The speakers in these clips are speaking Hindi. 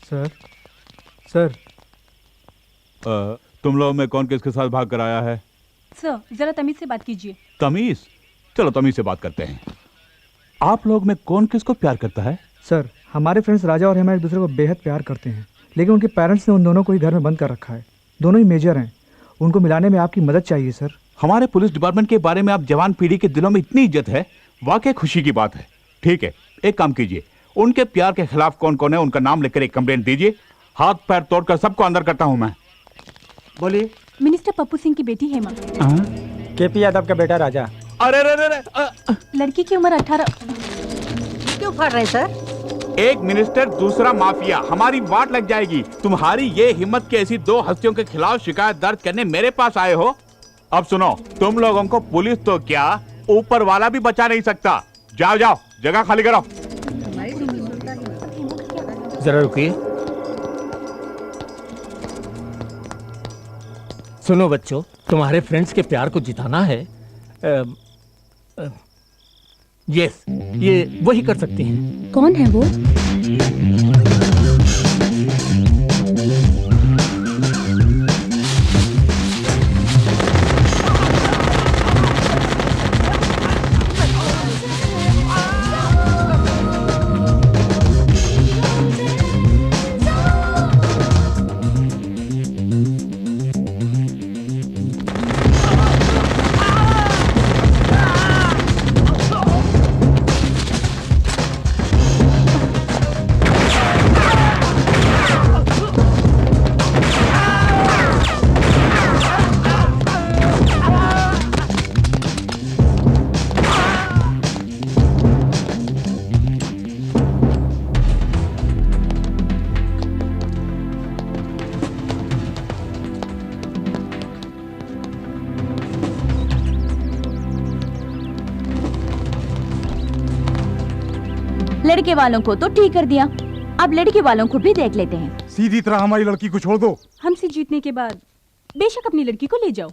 सर सर तुम लोग में कौन किसके साथ भाग कर आया है? सर जरा तमीज से बात कीजिए। तमीज? चलो तमीज से बात करते हैं। आप लोग में कौन किसको प्यार करता है? सर हमारे फ्रेंड्स राजा और हम एक दूसरे को बेहद प्यार करते हैं, लेकिन उनके पेरेंट्स ने उन दोनों को ही घर में बंद कर रखा है। दोनों ही मेजर हैं, उनको मिलाने में आपकी मदद चाहिए सर। हमारे पुलिस डिपार्टमेंट के बारे में आप जवान पीढ़ी के दिलों में इतनी इज्जत है, वाकई खुशी की बात है। ठीक है, एक काम कीजिए, उनके प्यार के खिलाफ कौन कौन है उनका नाम लेकर एक कंप्लेंट दीजिए। हाथ पैर तोड़कर सबको अंदर करता हूं मैं। बोलिए। मिनिस्टर पप्पू सिंह की बेटी हेमा। केपी यादव का बेटा राजा। अरे अरे लड़की की उम्र 18। क्यों फाड़ रहे सर? एक मिनिस्टर दूसरा माफिया, हमारी वाट लग जाएगी। तुम्हारी ये हिम्मत की ऐसी दो हस्तियों के खिलाफ शिकायत दर्ज करने मेरे पास आए हो? अब सुनो, तुम लोगों को पुलिस तो क्या ऊपर वाला भी बचा नहीं सकता। जाओ जाओ, जगह खाली करो। जरा रुकिए। सुनो बच्चों, तुम्हारे फ्रेंड्स के प्यार को जिताना है। यस, ये वही कर सकती हैं। कौन है वो? लड़के वालों को तो ठीक कर दिया, अब लड़की वालों को भी देख लेते हैं। सीधी तरह हमारी लड़की को छोड़ दो। हमसे जीतने के बाद बेशक अपनी लड़की को ले जाओ।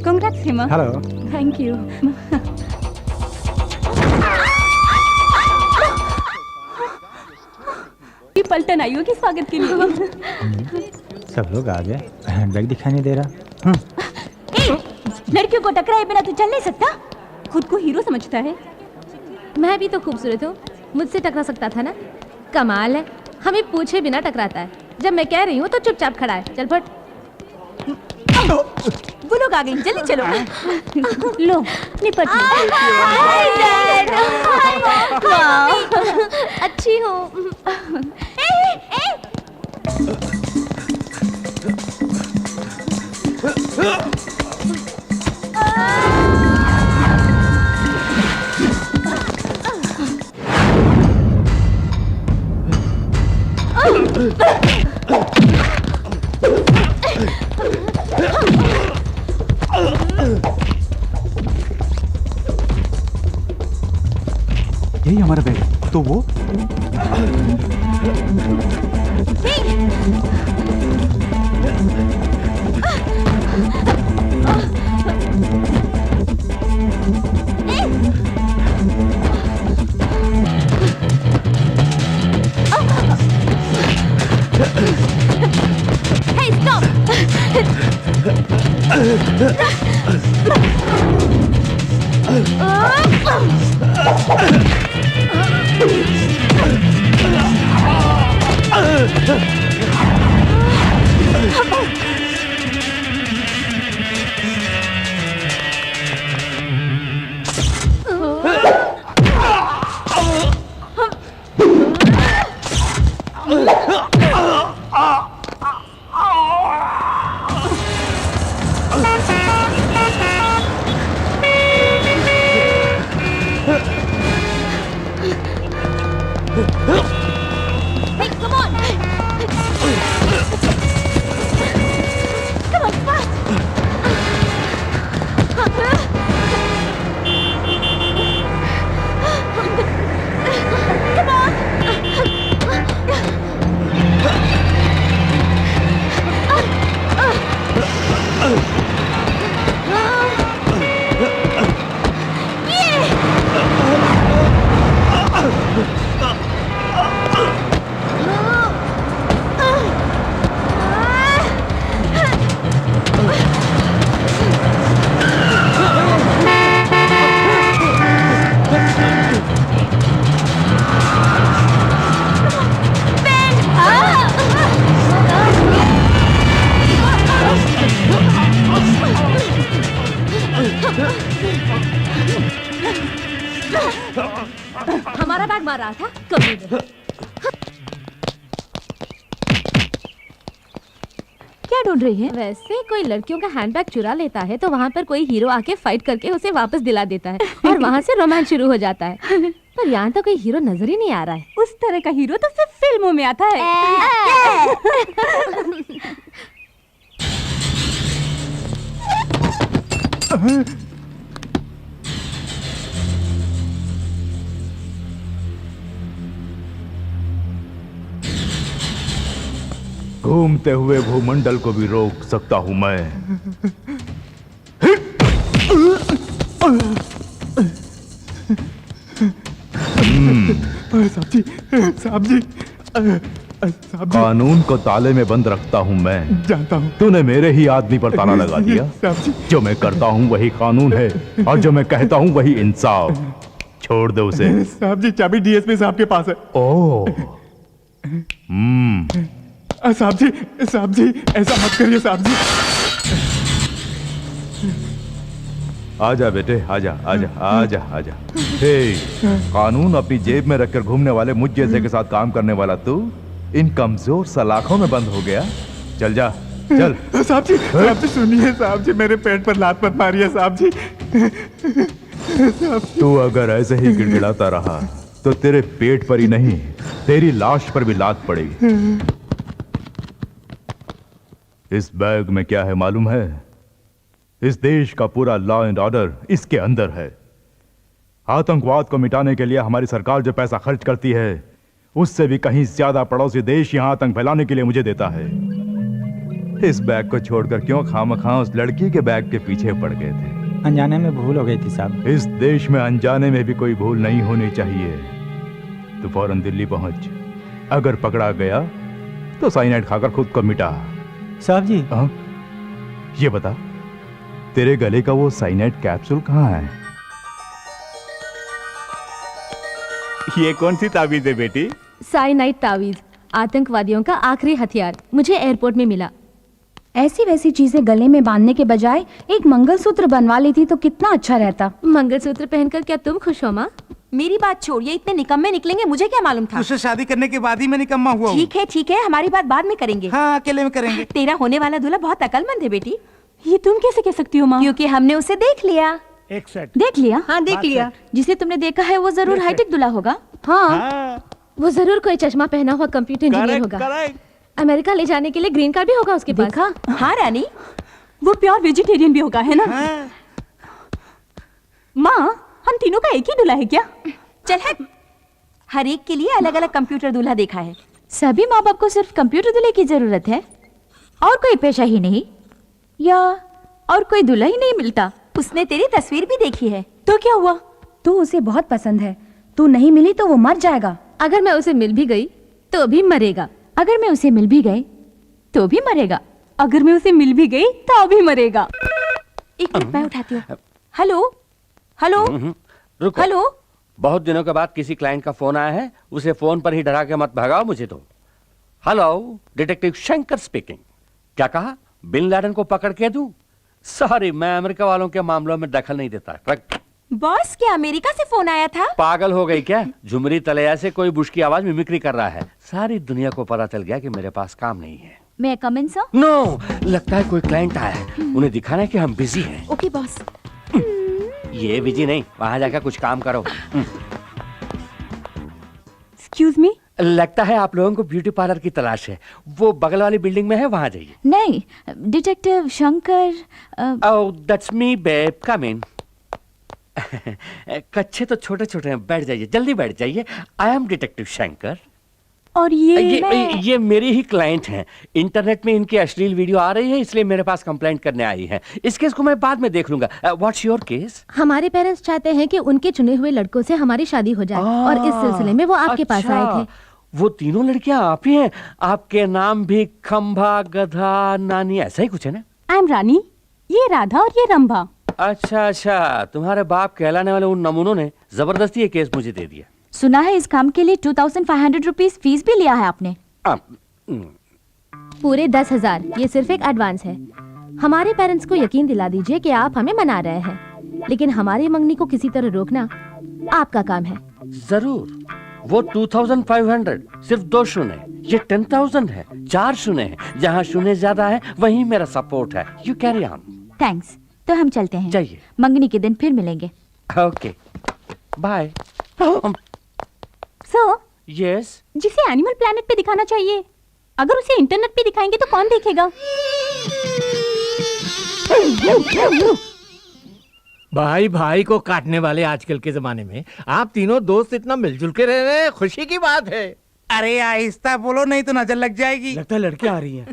Congrats Hema. Hello. Thank you. पलटन आई होगी स्वागत के लिए। सब लोग आ गए, हैंडबैग दिखाई नहीं दे रहा। लड़कियों को टकराए बिना तो चल नहीं सकता। खुद को हीरो समझता है। मैं भी तो खूबसूरत हूँ, मुझसे टकरा सकता था ना। कमाल है, हमें पूछे बिना टकराता है। जब मैं कह रही हूँ तो चुपचाप खड़ा है। चल फट। वो लोग आ गए, जल्दी चलो। लो निपट अच्छी हूँ। यही हमारा बैग। तो वो Hey, stop! Hey, come on! हमारा बैग मार रहा था कभी नहीं। क्या ढूंढ रही है? वैसे कोई लड़कियों का हैंडबैग चुरा लेता है तो वहाँ पर कोई हीरो आके फाइट करके उसे वापस दिला देता है और वहाँ से रोमांस शुरू हो जाता है। पर यहाँ तो कोई हीरो नजर ही नहीं आ रहा है। उस तरह का हीरो तो सिर्फ फिल्मों में आता है। घूमते हुए भूमंडल को भी रोक सकता हूं मैं। साहब जी, साहब जी, साहब जी, कानून को ताले में बंद रखता हूं मैं। जानता हूँ तूने मेरे ही आदमी पर ताला लगा दिया। साहब जी, जो मैं करता हूं वही कानून है और जो मैं कहता हूं वही इंसाफ। छोड़ दे उसे। साहब जी, चाबी डीएसपी साहब के पास है। ओह, साहब जी, साहब जी, ऐसा मत करिए साहब जी। आजा बेटे, आजा आजा आजा आजा। हे, कानून अपनी जेब में रखकर घूमने वाले मुझ जैसे के साथ काम करने वाला तू इन कमजोर सलाखों में बंद हो गया। चल जा, चल। साहब जी सुनिए साहब जी, मेरे पेट पर लात मत मारिए साहब जी। तू अगर ऐसे ही गिड़गिड़ाता रहा तो तेरे पेट पर ही नहीं तेरी लाश पर भी लात पड़ेगी। इस बैग में क्या है मालूम है? इस देश का पूरा लॉ एंड ऑर्डर इसके अंदर है। आतंकवाद को मिटाने के लिए हमारी सरकार जो पैसा खर्च करती है उससे भी कहीं ज्यादा पड़ोसी देश यहां आतंक फैलाने के लिए मुझे देता है। इस बैग को छोड़कर क्यों खामखा उस लड़की के बैग के पीछे पड़ गए थे? अनजाने में भूल हो गई थी साहब। इस देश में अनजाने में भी कोई भूल नहीं होनी चाहिए। तो फौरन दिल्ली पहुंच, अगर पकड़ा गया तो साइनाइड खाकर खुद को मिटा। साहब जी, हाँ? ये बता, तेरे गले का वो साइनाइड कैप्सूल कहाँ है? ये कौन सी ताबीज है बेटी? साइनाइड तावीज, आतंकवादियों का आखिरी हथियार, मुझे एयरपोर्ट में मिला। ऐसी वैसी चीजें गले में बांधने के बजाय एक मंगलसूत्र बनवा लेती तो कितना अच्छा रहता। मंगलसूत्र पहनकर क्या तुम खुश हो माँ? मेरी बात छोड़, ये इतने निकम्मे निकलेंगे मुझे क्या मालूम था। उससे शादी करने के बाद ही मैं निकम्मा हुआ हूँ। ठीक है, हमारी बात बाद में करेंगे। हाँ, अकेले में करेंगे। तेरा होने वाला दूल्हा बहुत अकलमंद है बेटी। ये तुम कैसे कह सकती हो माँ? क्योंकि हमने उसे देख लिया। एक सेट। देख लिया? हाँ, देख लिया। जिसे तुमने देखा है वो जरूर हाईटेक दूल्हा होगा। हाँ, वो जरूर कोई चश्मा पहना हुआ कंप्यूटर इंजीनियर होगा। अमेरिका ले जाने के लिए ग्रीन कार्ड भी होगा उसके पास। देखा? हाँ रानी, वो प्योर वेजिटेरियन भी होगा, है ना? माँ, हम तीनों का एक ही दूल्हा है क्या? चल है, हर एक के लिए अलग अलग कंप्यूटर दूल्हा देखा है। सभी माँ बाप को सिर्फ कंप्यूटर दूल्हे की जरूरत है और कोई पेशा ही नहीं, या और कोई दूल्हा ही नहीं मिलता। उसने तेरी तस्वीर भी देखी है, तो क्या हुआ? तू उसे बहुत पसंद है, तू नहीं मिली तो वो मर जाएगा। अगर मैं उसे मिल भी गई तो भी मरेगा। अगर मैं उसे मिल भी गई तो भी मरेगा। अगर मैं उसे मिल भी गई तो भी मरेगा। एक मिनट, मैं उठाती हूँ। हेलो हेलो रुको। हेलो, बहुत दिनों के बाद किसी क्लाइंट का फोन आया है, उसे फोन पर ही डरा के मत भगाओ मुझे तो। Hello, detective Shankar speaking. क्या कहा? बिन लादेन को पकड़ के दूं? सॉरी, मैं अमेरिका वालों के मामलों में दखल नहीं देता। बॉस, क्या अमेरिका से फोन आया था? पागल हो गई क्या? झुमरी तलैया से कोई बुश की आवाज मिमिक्री कर रहा है। सारी दुनिया को पता चल गया कि मेरे पास काम नहीं है। मैं कम इन सर? नो, लगता है कोई क्लाइंट आया है, उन्हें दिखाना है कि हम बिजी हैं। Okay boss. ये बिजी नहीं, वहां जाकर कुछ काम करो। Excuse me. लगता है आप लोगों को ब्यूटी पार्लर की तलाश है। वो बगल वाली बिल्डिंग में है, वहां जाइए। नहीं, detective Shankar. Oh, that's me babe, come in. कच्चे तो छोटे छोटे हैं, बैठ जाइए, जल्दी बैठ जाइए। I am detective Shankar. और ये मेरी ही क्लाइंट हैं। इंटरनेट में इनकी अश्लील वीडियो आ रही है, इसलिए मेरे पास कंप्लेंट करने आई है। इस केस को मैं बाद में देख लूंगा। What's your case? हमारे पेरेंट्स चाहते हैं कि उनके चुने हुए लड़कों से हमारी शादी हो जाए और इस सिलसिले में वो आपके पास आए थे। वो तीनों लड़कियां आप ही हैं? आपके नाम भी खंभा, गधा, नानी, ऐसा ही कुछ है ना? आई एम रानी, ये राधा और ये रंभा। अच्छा, तुम्हारे बाप कहलाने वाले उन नमूनों ने जबरदस्ती ये केस मुझे दे दिया। सुना है इस काम के लिए 2500 रुपीज फीस भी लिया है आपने। पूरे 10,000। ये सिर्फ एक एडवांस है। हमारे पेरेंट्स को यकीन दिला दीजिए कि आप हमें मना रहे हैं। लेकिन हमारी मंगनी को किसी तरह रोकना आपका काम है। जरूर। वो 2500 सिर्फ 2 शून्य, ये 10,000 है, 4 शून्य है। जहाँ शून्य ज्यादा है वहीं मेरा सपोर्ट है। You carry on. थैंक्स। तो हम चलते हैं। जाइए। मंगनी के दिन फिर मिलेंगे। Okay bye. So yes. जिसे एनिमल प्लैनेट पे दिखाना चाहिए, अगर उसे इंटरनेट पे दिखाएंगे तो कौन देखेगा? भाई भाई को काटने वाले आजकल के जमाने में आप तीनों दोस्त इतना मिलजुल के रह रहे हैं, खुशी की बात है। अरे आहिस्ता बोलो नहीं तो नजर लग जाएगी। लगता है लड़की आ रही है।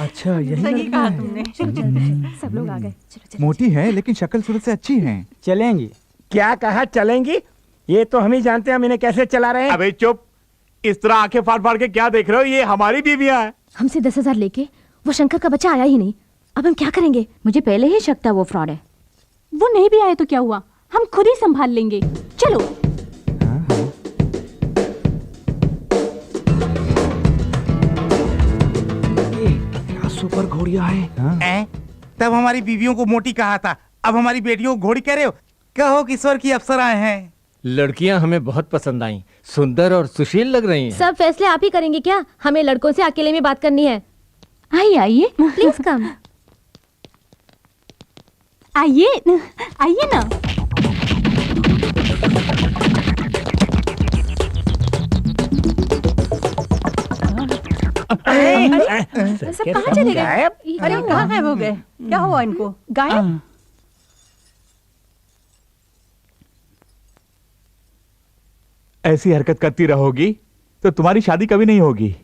अच्छा यही लड़की है। सब लोग आ गए। मोटी है लेकिन शक्ल सूरत से अच्छी है। चलेंगी? क्या कहा चलेंगी? ये तो हम ही जानते हैं हम इन्हें कैसे चला रहे हैं। अबे चुप, इस तरह आंखें फाड़ फाड़ के क्या देख रहे हो? ये हमारी बीवियां हैं। हमसे 10,000 लेके वो शंकर का बच्चा आया ही नहीं, अब हम क्या करेंगे? मुझे पहले ही शक था वो फ्रॉड है। वो नहीं भी आए तो क्या हुआ, हम खुद ही संभाल लेंगे। चलो। क्या सुपर घोड़िया है। तब हमारी बीवियों को मोटी कहा था, अब हमारी बेटियों को घोड़ी कह रहे हो? कहो किशोर की अप्सराएं हैं। लड़कियां हमें बहुत पसंद आई, सुंदर और सुशील लग रही हैं। सब फैसले आप ही करेंगे क्या? हमें लड़कों से अकेले में बात करनी है। आइए आइए प्लीज कम। आइए आइए ना। सब कहाँ चले गए? अरे कहाँ गायब हो गए? क्या हुआ इनको? गायब? ऐसी हरकत करती रहोगी तो तुम्हारी शादी कभी नहीं होगी।